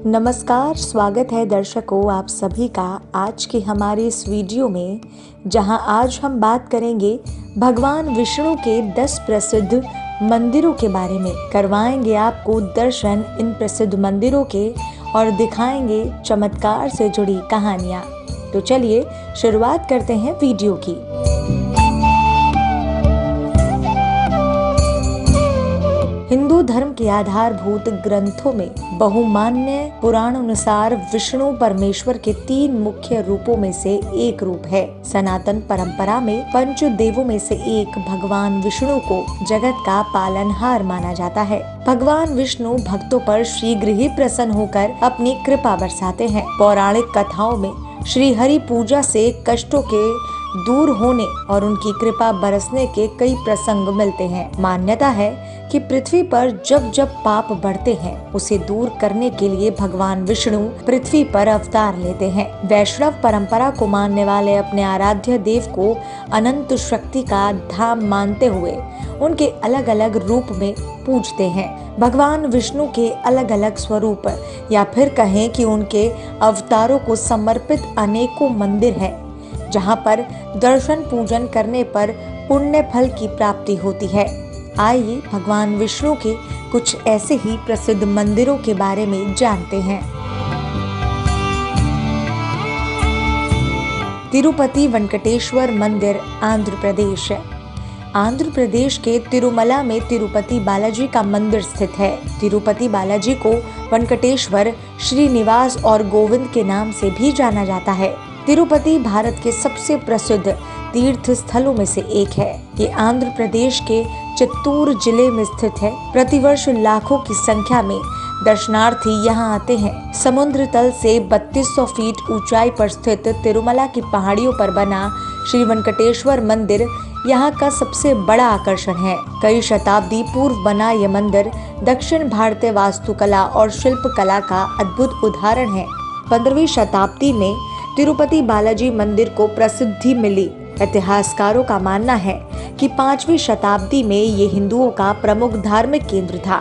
नमस्कार, स्वागत है दर्शकों आप सभी का आज की हमारी इस वीडियो में, जहां आज हम बात करेंगे भगवान विष्णु के 10 प्रसिद्ध मंदिरों के बारे में। करवाएंगे आपको दर्शन इन प्रसिद्ध मंदिरों के और दिखाएंगे चमत्कार से जुड़ी कहानियां। तो चलिए शुरुआत करते हैं वीडियो की। हिंदू धर्म के आधारभूत ग्रंथों में बहुमान्य पुराण अनुसार विष्णु परमेश्वर के 3 मुख्य रूपों में से एक रूप है। सनातन परंपरा में पंच देवों में से एक भगवान विष्णु को जगत का पालनहार माना जाता है। भगवान विष्णु भक्तों पर शीघ्र ही प्रसन्न होकर अपनी कृपा बरसाते हैं। पौराणिक कथाओं में श्री हरि पूजा से कष्टों के दूर होने और उनकी कृपा बरसने के कई प्रसंग मिलते हैं। मान्यता है कि पृथ्वी पर जब जब पाप बढ़ते हैं उसे दूर करने के लिए भगवान विष्णु पृथ्वी पर अवतार लेते हैं। वैष्णव परंपरा को मानने वाले अपने आराध्य देव को अनंत शक्ति का धाम मानते हुए उनके अलग अलग रूप में पूजते हैं। भगवान विष्णु के अलग अलग स्वरूप या फिर कहें कि उनके अवतारों को समर्पित अनेकों मंदिर हैं, जहां पर दर्शन पूजन करने पर पुण्य फल की प्राप्ति होती है। आइए भगवान विष्णु के कुछ ऐसे ही प्रसिद्ध मंदिरों के बारे में जानते हैं। तिरुपति वेंकटेश्वर मंदिर, आंध्र प्रदेश। आंध्र प्रदेश के तिरुमला में तिरुपति बालाजी का मंदिर स्थित है। तिरुपति बालाजी को वेंकटेश्वर, श्रीनिवास और गोविंद के नाम से भी जाना जाता है। तिरुपति भारत के सबसे प्रसिद्ध तीर्थ स्थलों में से एक है। ये आंध्र प्रदेश के चित्तूर जिले में स्थित है। प्रतिवर्ष लाखों की संख्या में दर्शनार्थी यहाँ आते हैं। समुद्र तल से 3200 फीट ऊंचाई पर स्थित तिरुमला की पहाड़ियों पर बना श्री वेंकटेश्वर मंदिर यहाँ का सबसे बड़ा आकर्षण है। कई शताब्दी पूर्व बना यह मंदिर दक्षिण भारतीय वास्तुकला और शिल्प कला का अद्भुत उदाहरण है। 15वीं शताब्दी में तिरुपति बालाजी मंदिर को प्रसिद्धि मिली। इतिहासकारों का मानना है कि 5वीं शताब्दी में ये हिंदुओं का प्रमुख धार्मिक केंद्र था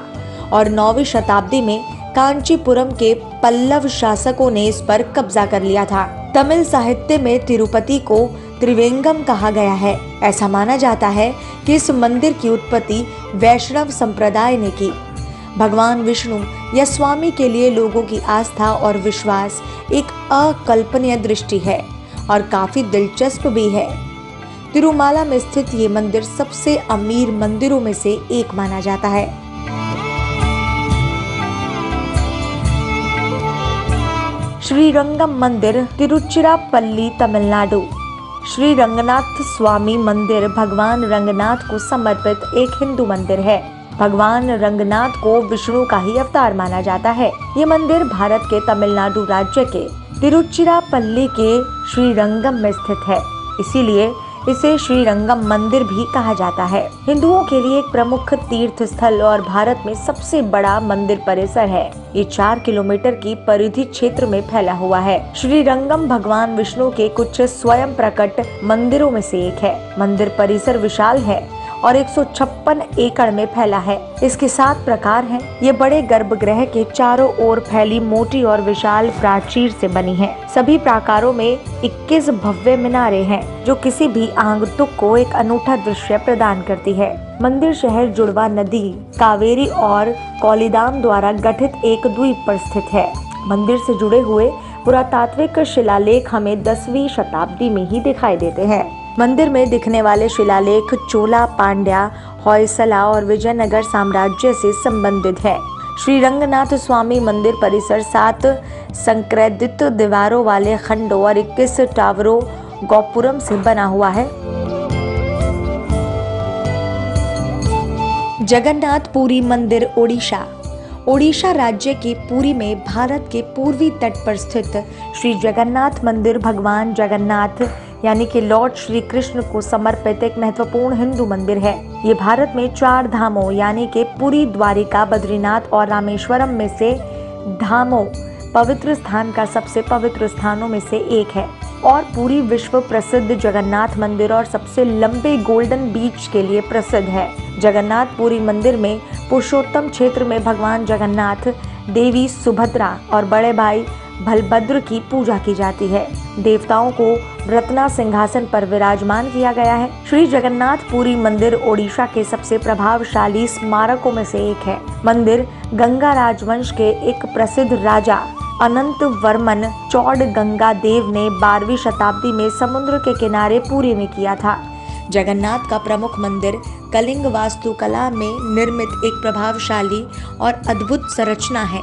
और 9वीं शताब्दी में कांचीपुरम के पल्लव शासकों ने इस पर कब्जा कर लिया था। तमिल साहित्य में तिरुपति को त्रिवेंगम कहा गया है। ऐसा माना जाता है कि इस मंदिर की उत्पत्ति वैष्णव संप्रदाय ने की। भगवान विष्णु या स्वामी के लिए लोगों की आस्था और विश्वास एक अकल्पनीय दृष्टि है और काफी दिलचस्प भी है। तिरुमाला में स्थित ये मंदिर सबसे अमीर मंदिरों में से एक माना जाता है। श्रीरंगम मंदिर, तिरुचिरापल्ली, तमिलनाडु। श्री रंगनाथ स्वामी मंदिर भगवान रंगनाथ को समर्पित एक हिंदू मंदिर है। भगवान रंगनाथ को विष्णु का ही अवतार माना जाता है। ये मंदिर भारत के तमिलनाडु राज्य के तिरुचिरापल्ली के श्रीरंगम में स्थित है, इसीलिए इसे श्रीरंगम मंदिर भी कहा जाता है। हिंदुओं के लिए एक प्रमुख तीर्थ स्थल और भारत में सबसे बड़ा मंदिर परिसर है। ये 4 किलोमीटर की परिधि क्षेत्र में फैला हुआ है। श्रीरंगम भगवान विष्णु के कुछ स्वयं प्रकट मंदिरों में से एक है। मंदिर परिसर विशाल है और 156 एकड़ में फैला है। इसके 7 प्रकार हैं। ये बड़े गर्भगृह के चारों ओर फैली मोटी और विशाल प्राचीर से बनी है। सभी प्राकारों में 21 भव्य मीनारें हैं, जो किसी भी आगंतुक को एक अनूठा दृश्य प्रदान करती है। मंदिर शहर जुड़वा नदी, कावेरी और कोलिदाम द्वारा गठित एक द्वीप पर स्थित है। मंदिर से जुड़े हुए पुरातात्विक शिलालेख हमें 10वीं शताब्दी में ही दिखाई देते हैं। मंदिर में दिखने वाले शिलालेख चोला, पांड्या, होयसला और विजयनगर साम्राज्य से संबंधित है। श्री रंगनाथ स्वामी मंदिर परिसर 7 संक्रेदित दीवारों वाले खंडों और 21 टावरों गोपुरम से बना हुआ है। जगन्नाथ पुरी मंदिर, ओडिशा। ओडिशा राज्य के पुरी में भारत के पूर्वी तट पर स्थित श्री जगन्नाथ मंदिर भगवान जगन्नाथ यानी कि लॉर्ड श्री कृष्ण को समर्पित एक महत्वपूर्ण हिंदू मंदिर है। ये भारत में 4 धामों यानी कि पुरी, द्वारिका, बद्रीनाथ और रामेश्वरम में से धामों पवित्र स्थान का सबसे पवित्र स्थानों में से एक है और पूरी विश्व प्रसिद्ध जगन्नाथ मंदिर और सबसे लंबे गोल्डन बीच के लिए प्रसिद्ध है। जगन्नाथ पुरी मंदिर में पुरुषोत्तम क्षेत्र में भगवान जगन्नाथ, देवी सुभद्रा और बड़े भाई बलभद्र की पूजा की जाती है। देवताओं को रत्ना सिंहासन पर विराजमान किया गया है। श्री जगन्नाथ पुरी मंदिर ओडिशा के सबसे प्रभावशाली स्मारकों में से एक है। मंदिर गंगा राजवंश के एक प्रसिद्ध राजा अनंत वर्मन चौड़ गंगा देव ने 12वीं शताब्दी में समुद्र के किनारे पुरी में किया था। जगन्नाथ का प्रमुख मंदिर कलिंग वास्तुकला में निर्मित एक प्रभावशाली और अद्भुत संरचना है।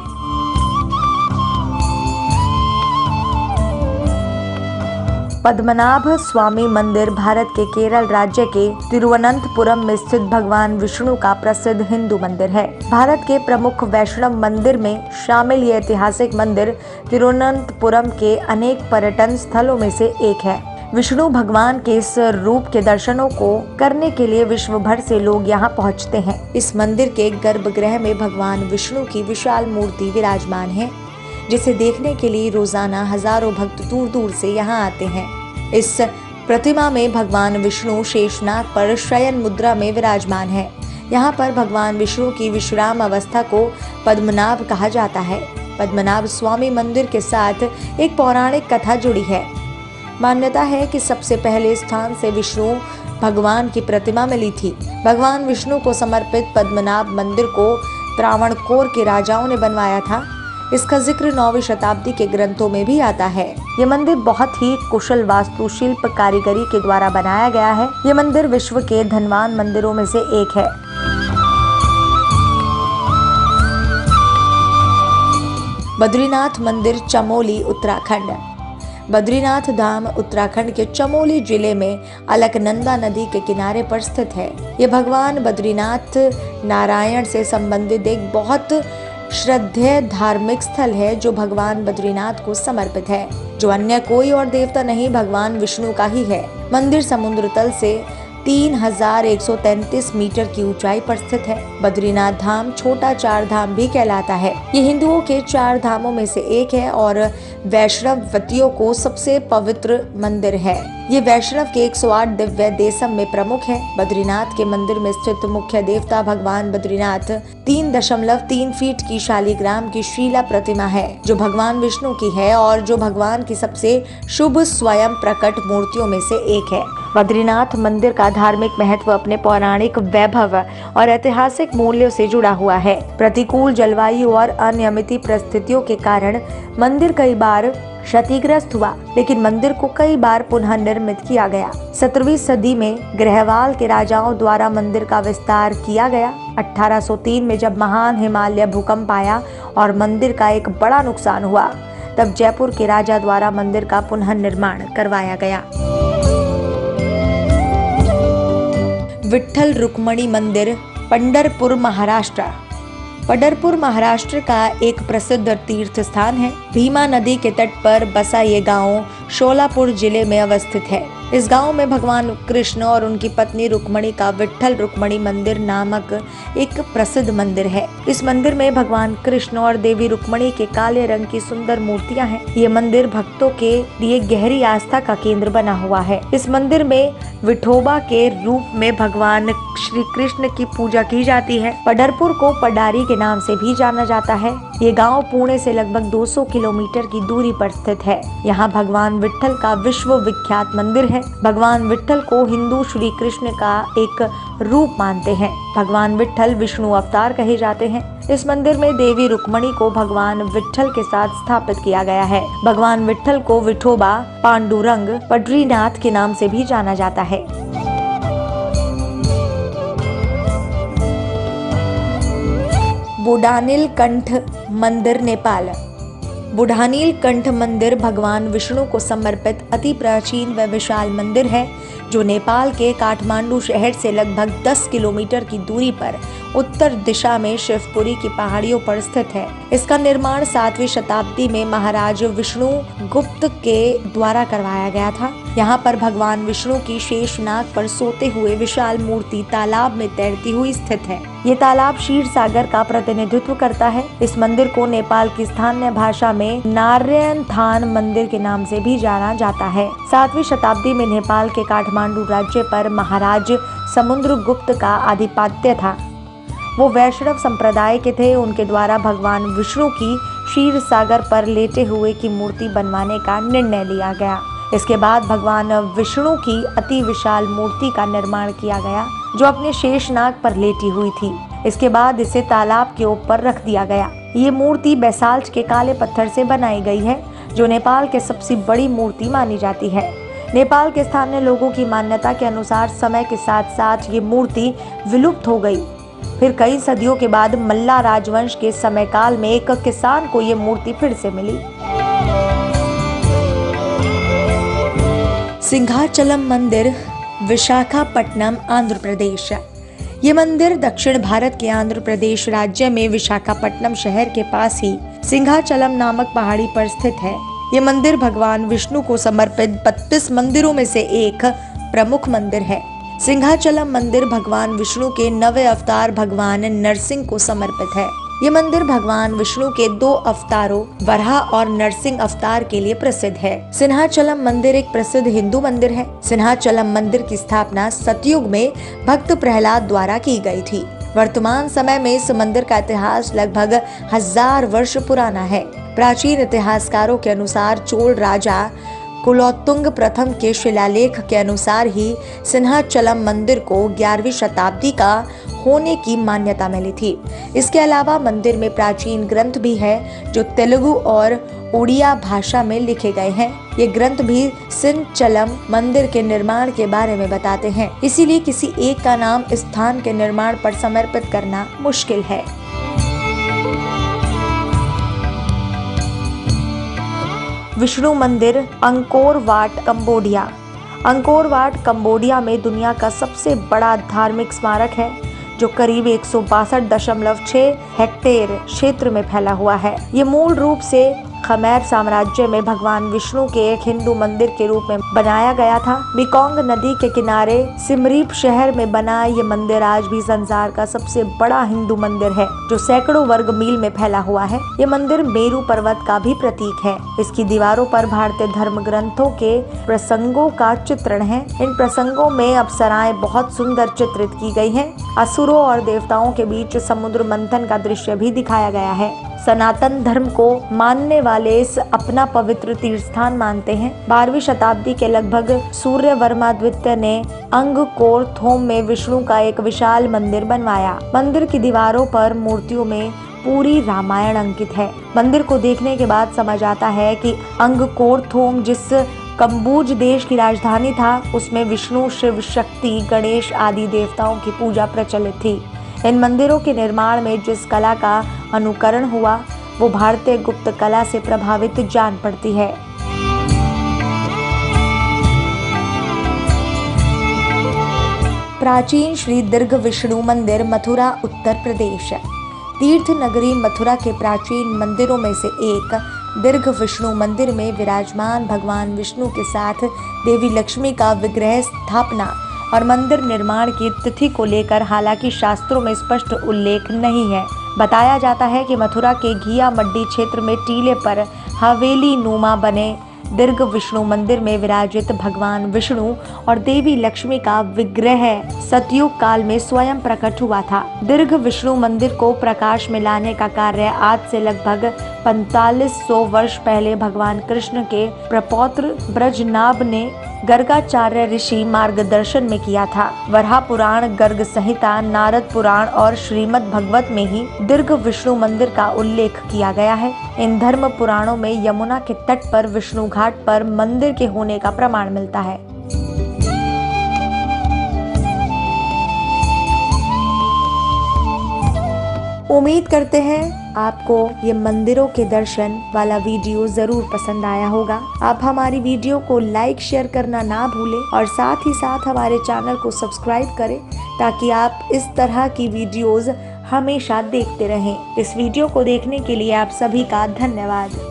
पद्मनाभ स्वामी मंदिर भारत के केरल राज्य के तिरुवनंतपुरम में स्थित भगवान विष्णु का प्रसिद्ध हिंदू मंदिर है। भारत के प्रमुख वैष्णव मंदिर में शामिल ये ऐतिहासिक मंदिर तिरुवनंतपुरम के अनेक पर्यटन स्थलों में से एक है। विष्णु भगवान के इस रूप के दर्शनों को करने के लिए विश्व भर से लोग यहाँ पहुँचते हैं। इस मंदिर के गर्भगृह में भगवान विष्णु की विशाल मूर्ति विराजमान है, जिसे देखने के लिए रोजाना हजारों भक्त दूर दूर से यहाँ आते हैं। इस प्रतिमा में भगवान विष्णु शेषनाग पर शयन मुद्रा में विराजमान है। यहाँ पर भगवान विष्णु की विश्राम अवस्था को पद्मनाभ कहा जाता है। पद्मनाभ स्वामी मंदिर के साथ एक पौराणिक कथा जुड़ी है। मान्यता है कि सबसे पहले स्थान से विष्णु भगवान की प्रतिमा मिली थी। भगवान विष्णु को समर्पित पद्मनाभ मंदिर को त्रावणकोर के राजाओं ने बनवाया था। इसका जिक्र 9वीं शताब्दी के ग्रंथों में भी आता है। ये मंदिर बहुत ही कुशल वास्तुशिल्प कारीगरी के द्वारा बनाया गया है। ये मंदिर विश्व के धनवान मंदिरों में से एक है। बद्रीनाथ मंदिर चमोली उत्तराखंड। बद्रीनाथ धाम उत्तराखंड के चमोली जिले में अलकनंदा नदी के किनारे पर स्थित है। ये भगवान बद्रीनाथ नारायण से संबंधित एक बहुत श्रद्धेय धार्मिक स्थल है जो भगवान बद्रीनाथ को समर्पित है, जो अन्य कोई और देवता नहीं भगवान विष्णु का ही है। मंदिर समुद्र तल से 3133 मीटर की ऊंचाई पर स्थित है। बद्रीनाथ धाम छोटा 4 धाम भी कहलाता है। ये हिंदुओं के 4 धामों में से एक है और वैष्णव व्रतियों को सबसे पवित्र मंदिर है। ये वैष्णव के 108 दिव्य देशम में प्रमुख है। बद्रीनाथ के मंदिर में स्थित मुख्य देवता भगवान बद्रीनाथ 3.3 फीट की शालिग्राम की शिला प्रतिमा है, जो भगवान विष्णु की है और जो भगवान की सबसे शुभ स्वयं प्रकट मूर्तियों में से एक है। बद्रीनाथ मंदिर का धार्मिक महत्व अपने पौराणिक वैभव और ऐतिहासिक मूल्यों से जुड़ा हुआ है। प्रतिकूल जलवायु और अनियमित परिस्थितियों के कारण मंदिर कई बार क्षतिग्रस्त हुआ, लेकिन मंदिर को कई बार पुनः निर्मित किया गया। 17वीं सदी में ग्रहवाल के राजाओं द्वारा मंदिर का विस्तार किया गया। 1803 में जब महान हिमालय भूकंप आया और मंदिर का एक बड़ा नुकसान हुआ, तब जयपुर के राजा द्वारा मंदिर का पुनः निर्माण करवाया गया। विठ्ठल रुक्मणी मंदिर पंढरपुर महाराष्ट्र। पंढरपुर महाराष्ट्र का एक प्रसिद्ध तीर्थ स्थान है। भीमा नदी के तट पर बसा ये गांव शोलापुर जिले में अवस्थित है। इस गांव में भगवान कृष्ण और उनकी पत्नी रुक्मणी का विठ्ठल रुक्मणी मंदिर नामक एक प्रसिद्ध मंदिर है। इस मंदिर में भगवान कृष्ण और देवी रुक्मणी के काले रंग की सुंदर मूर्तियां हैं। ये मंदिर भक्तों के लिए गहरी आस्था का केंद्र बना हुआ है। इस मंदिर में विठोबा के रूप में भगवान श्री कृष्ण की पूजा की जाती है। पंढरपुर को पडारी के नाम से भी जाना जाता है। ये गांव पुणे से लगभग 200 किलोमीटर की दूरी पर स्थित है। यहाँ भगवान विठ्ठल का विश्व विख्यात मंदिर है। भगवान विठ्ठल को हिंदू श्री कृष्ण का एक रूप मानते हैं। भगवान विठ्ठल विष्णु अवतार कहे जाते हैं। इस मंदिर में देवी रुक्मणी को भगवान विठ्ठल के साथ स्थापित किया गया है। भगवान विठ्ठल को विठोबा, पांडुरंग, बद्रीनाथ के नाम से भी जाना जाता है। बुढ़ानीलकंठ मंदिर नेपाल। बुढ़ानीलकंठ मंदिर भगवान विष्णु को समर्पित अति प्राचीन व विशाल मंदिर है, जो नेपाल के काठमांडू शहर से लगभग 10 किलोमीटर की दूरी पर उत्तर दिशा में शिवपुरी की पहाड़ियों पर स्थित है। इसका निर्माण 7वीं शताब्दी में महाराज विष्णु गुप्त के द्वारा करवाया गया था। यहाँ पर भगवान विष्णु की शेषनाग पर सोते हुए विशाल मूर्ति तालाब में तैरती हुई स्थित है। ये तालाब क्षीर सागर का प्रतिनिधित्व करता है। इस मंदिर को नेपाल की स्थानीय भाषा में नारायण थान मंदिर के नाम से भी जाना जाता है। 7वीं शताब्दी में नेपाल के काठमांडू राज्य पर महाराज समुद्रगुप्त का आधिपत्य था। वो वैष्णव संप्रदाय के थे। उनके द्वारा भगवान विष्णु की क्षीर सागर पर लेटे हुए की मूर्ति बनवाने का निर्णय लिया गया। इसके बाद भगवान विष्णु की अति विशाल मूर्ति का निर्माण किया गया, जो अपने शेषनाग पर लेटी हुई थी। इसके बाद इसे तालाब के ऊपर रख दिया गया। ये मूर्ति बैसाल्ट के काले पत्थर से बनाई गई है, जो नेपाल के सबसे बड़ी मूर्ति मानी जाती है। नेपाल के स्थानीय लोगों की मान्यता के अनुसार समय के साथ साथ ये मूर्ति विलुप्त हो गई। फिर कई सदियों के बाद मल्ला राजवंश के समय काल में एक किसान को ये मूर्ति फिर से मिली। सिंहाचलम मंदिर, विशाखापट्टनम, आंध्र प्रदेश। ये मंदिर दक्षिण भारत के आंध्र प्रदेश राज्य में विशाखापट्टनम शहर के पास ही सिंहाचलम नामक पहाड़ी पर स्थित है। ये मंदिर भगवान विष्णु को समर्पित 32 मंदिरों में से एक प्रमुख मंदिर है। सिंहाचलम मंदिर भगवान विष्णु के नवे अवतार भगवान नरसिंह को समर्पित है। ये मंदिर भगवान विष्णु के 2 अवतारों वराह और नरसिंह अवतार के लिए प्रसिद्ध है। सिंहाचलम मंदिर एक प्रसिद्ध हिंदू मंदिर है। सिंहाचलम मंदिर की स्थापना सतयुग में भक्त प्रहलाद द्वारा की गई थी। वर्तमान समय में इस मंदिर का इतिहास लगभग 1000 वर्ष पुराना है। प्राचीन इतिहासकारों के अनुसार चोल राजा कुलोत्तुंग प्रथम के शिलालेख के अनुसार ही सिंहाचलम मंदिर को 11वीं शताब्दी का होने की मान्यता मिली थी। इसके अलावा मंदिर में प्राचीन ग्रंथ भी है, जो तेलुगु और उड़िया भाषा में लिखे गए हैं। ये ग्रंथ भी सिंहाचलम मंदिर के निर्माण के बारे में बताते हैं। इसीलिए किसी एक का नाम इस स्थान के निर्माण पर समर्पित करना मुश्किल है। विष्णु मंदिर, Angkor Wat, Cambodia. Angkor Wat Cambodia में दुनिया का सबसे बड़ा धार्मिक स्मारक है, जो करीब 162.6 हेक्टेयर क्षेत्र में फैला हुआ है। ये मूल रूप से खमेर साम्राज्य में भगवान विष्णु के एक हिंदू मंदिर के रूप में बनाया गया था। मेकोंग नदी के किनारे सिमरीप शहर में बना ये मंदिर आज भी संसार का सबसे बड़ा हिंदू मंदिर है, जो सैकड़ों वर्ग मील में फैला हुआ है। ये मंदिर मेरू पर्वत का भी प्रतीक है। इसकी दीवारों पर भारतीय धर्म ग्रंथों के प्रसंगों का चित्रण है। इन प्रसंगों में अप्सराएं बहुत सुंदर चित्रित की गई हैं। असुरों और देवताओं के बीच समुद्र मंथन का दृश्य भी दिखाया गया है। सनातन धर्म को मानने वाले इस अपना पवित्र तीर्थ स्थान मानते हैं। 12वीं शताब्दी के लगभग सूर्यवर्मा द्वितीय ने अंगकोर थोम में विष्णु का एक विशाल मंदिर बनवाया। मंदिर की दीवारों पर मूर्तियों में पूरी रामायण अंकित है। मंदिर को देखने के बाद समझ आता है कि अंगकोर थोम जिस कंबोज देश की राजधानी था, उसमें विष्णु, शिव, शक्ति, गणेश आदि देवताओं की पूजा प्रचलित थी। इन मंदिरों के निर्माण में जिस कला का अनुकरण हुआ, वो भारतीय गुप्त कला से प्रभावित जान पड़ती है। प्राचीन श्री दीर्घ विष्णु मंदिर, मथुरा, उत्तर प्रदेश। तीर्थ नगरी मथुरा के प्राचीन मंदिरों में से एक दीर्घ विष्णु मंदिर में विराजमान भगवान विष्णु के साथ देवी लक्ष्मी का विग्रह स्थापना और मंदिर निर्माण की तिथि को लेकर हालांकि शास्त्रों में स्पष्ट उल्लेख नहीं है। बताया जाता है कि मथुरा के घिया मड्डी क्षेत्र में टीले पर हवेली नुमा बने दीर्घ विष्णु मंदिर में विराजित भगवान विष्णु और देवी लक्ष्मी का विग्रह सतयुग काल में स्वयं प्रकट हुआ था। दीर्घ विष्णु मंदिर को प्रकाश में लाने का कार्य आज से लगभग 4500 वर्ष पहले भगवान कृष्ण के प्रपौत्र ब्रजनाभ ने गर्गाचार्य ऋषि मार्गदर्शन में किया था। वराह पुराण, गर्ग संहिता, नारद पुराण और श्रीमद् भगवत में ही दीर्घ विष्णु मंदिर का उल्लेख किया गया है। इन धर्म पुराणों में यमुना के तट पर विष्णु घाट पर मंदिर के होने का प्रमाण मिलता है। उम्मीद करते हैं आपको ये मंदिरों के दर्शन वाला वीडियो जरूर पसंद आया होगा। आप हमारी वीडियो को लाइक शेयर करना ना भूलें और साथ ही साथ हमारे चैनल को सब्सक्राइब करें ताकि आप इस तरह की वीडियोस हमेशा देखते रहें। इस वीडियो को देखने के लिए आप सभी का धन्यवाद।